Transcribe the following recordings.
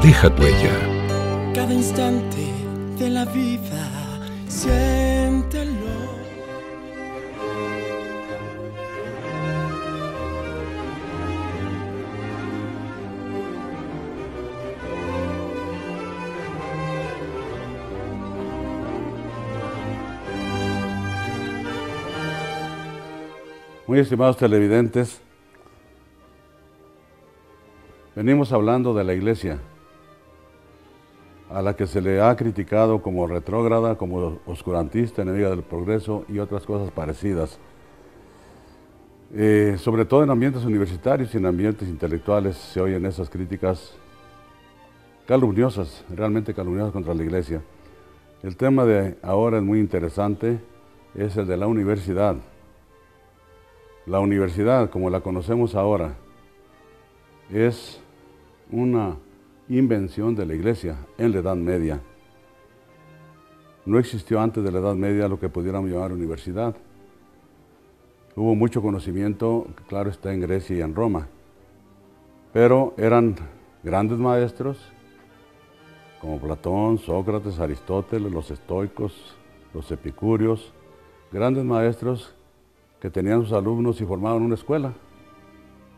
Deja tu huella. Cada instante de la vida, siéntelo. Muy estimados televidentes, venimos hablando de la Iglesia, a la que se le ha criticado como retrógrada, como oscurantista, enemiga del progreso y otras cosas parecidas. Sobre todo en ambientes universitarios y en ambientes intelectuales se oyen esas críticas calumniosas, realmente calumniosas contra la Iglesia. El tema de ahora es muy interesante, es el de la universidad. La universidad, como la conocemos ahora, es una invención de la Iglesia en la Edad Media. No existió antes de la Edad Media lo que pudiéramos llamar universidad. Hubo mucho conocimiento, claro está, en Grecia y en Roma, pero eran grandes maestros como Platón, Sócrates, Aristóteles, los estoicos, los epicúreos, grandes maestros que tenían sus alumnos y formaban una escuela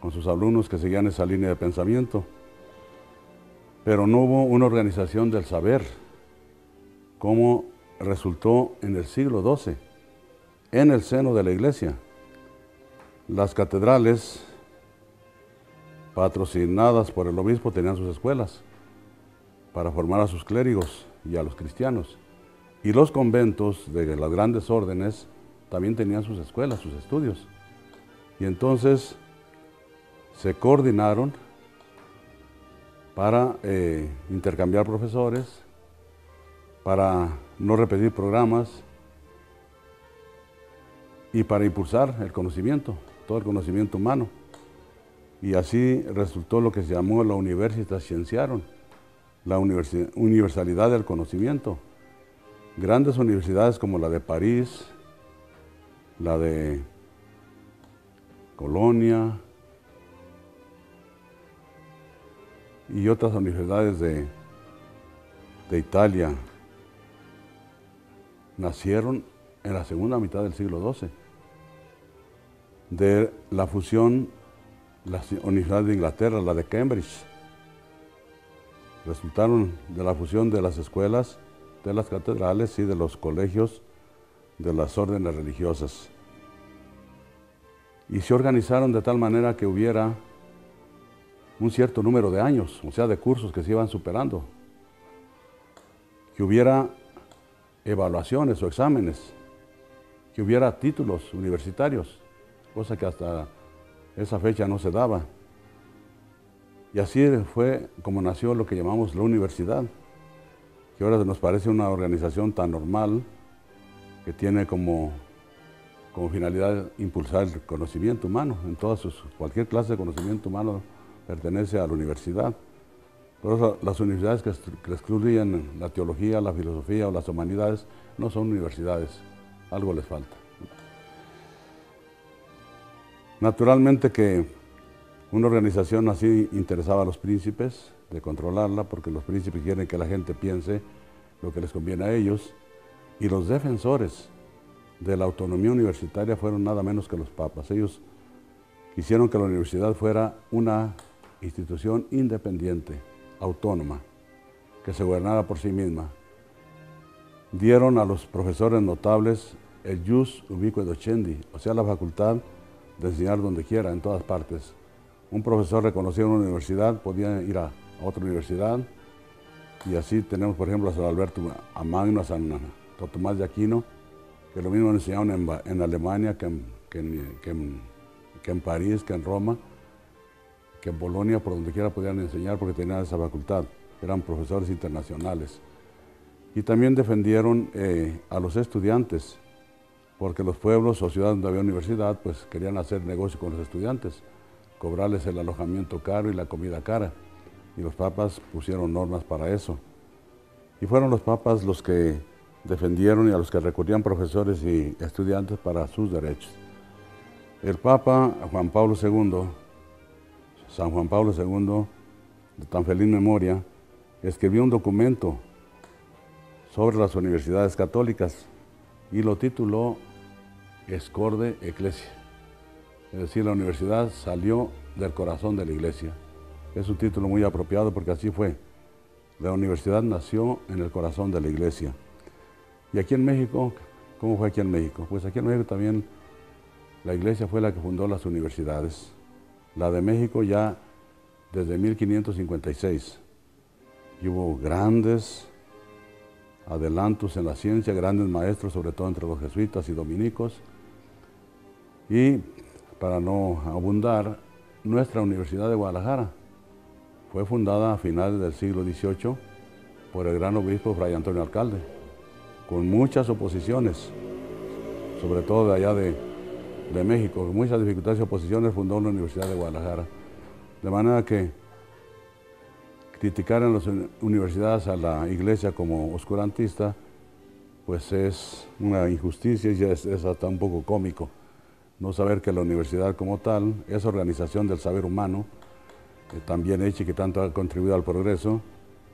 con sus alumnos que seguían esa línea de pensamiento. Pero no hubo una organización del saber, como resultó en el siglo XII, en el seno de la Iglesia. Las catedrales, patrocinadas por el obispo, tenían sus escuelas para formar a sus clérigos y a los cristianos. Y los conventos de las grandes órdenes también tenían sus escuelas, sus estudios. Y entonces se coordinaron para intercambiar profesores, para no repetir programas y para impulsar el conocimiento, todo el conocimiento humano. Y así resultó lo que se llamó la Universitas Scientiarum, la universalidad del conocimiento. Grandes universidades como la de París, la de Colonia y otras universidades de Italia nacieron en la segunda mitad del siglo XII, de la fusión, la Universidad de Inglaterra, la de Cambridge, resultaron de la fusión de las escuelas, de las catedrales y de los colegios de las órdenes religiosas. Y se organizaron de tal manera que hubiera un cierto número de años, o sea, de cursos que se iban superando, que hubiera evaluaciones o exámenes, que hubiera títulos universitarios, cosa que hasta esa fecha no se daba. Y así fue como nació lo que llamamos la universidad, que ahora nos parece una organización tan normal, que tiene como finalidad impulsar el conocimiento humano. En cualquier clase de conocimiento humano pertenece a la universidad. Por eso las universidades que excluyen la teología, la filosofía o las humanidades no son universidades, algo les falta. Naturalmente que una organización así interesaba a los príncipes de controlarla, porque los príncipes quieren que la gente piense lo que les conviene a ellos, y los defensores de la autonomía universitaria fueron nada menos que los papas. Ellos quisieron que la universidad fuera una institución independiente, autónoma, que se gobernara por sí misma. Dieron a los profesores notables el jus ubique docendi, o sea, la facultad de enseñar donde quiera, en todas partes. Un profesor reconocido en una universidad podía ir a otra universidad, y así tenemos, por ejemplo, a San Alberto Magno, a San Tomás de Aquino, que lo mismo enseñaron en Alemania que en París, que en Roma, que en Bolonia, por donde quiera podían enseñar porque tenían esa facultad, eran profesores internacionales. Y también defendieron a los estudiantes, porque los pueblos o ciudades donde había universidad, pues querían hacer negocio con los estudiantes, cobrarles el alojamiento caro y la comida cara, y los papas pusieron normas para eso. Y fueron los papas los que defendieron y a los que recurrían profesores y estudiantes para sus derechos. El Papa Juan Pablo II, San Juan Pablo II, de tan feliz memoria, escribió un documento sobre las universidades católicas y lo tituló Excorde Ecclesia. Es decir, la universidad salió del corazón de la iglesia. Es un título muy apropiado porque así fue. La universidad nació en el corazón de la iglesia. Y aquí en México, ¿cómo fue aquí en México? Pues aquí en México también la iglesia fue la que fundó las universidades. La de México ya desde 1556. Y hubo grandes adelantos en la ciencia, grandes maestros, sobre todo entre los jesuitas y dominicos. Y para no abundar, nuestra Universidad de Guadalajara fue fundada a finales del siglo XVIII por el gran obispo Fray Antonio Alcalde, con muchas oposiciones, sobre todo de allá de México, con muchas dificultades y oposiciones fundó la Universidad de Guadalajara. De manera que criticar en las universidades a la iglesia como oscurantista, pues es una injusticia y es hasta un poco cómico. No saber que la universidad como tal, esa organización del saber humano, tan bien hecha y que tanto ha contribuido al progreso,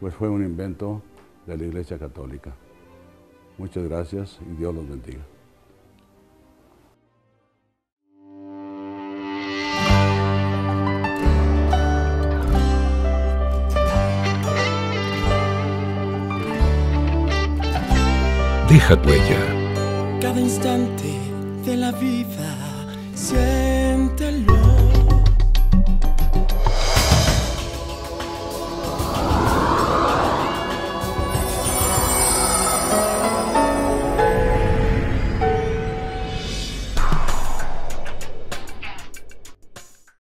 pues fue un invento de la Iglesia Católica. Muchas gracias y Dios los bendiga. Deja tu huella. Cada instante de la vida, siéntelo.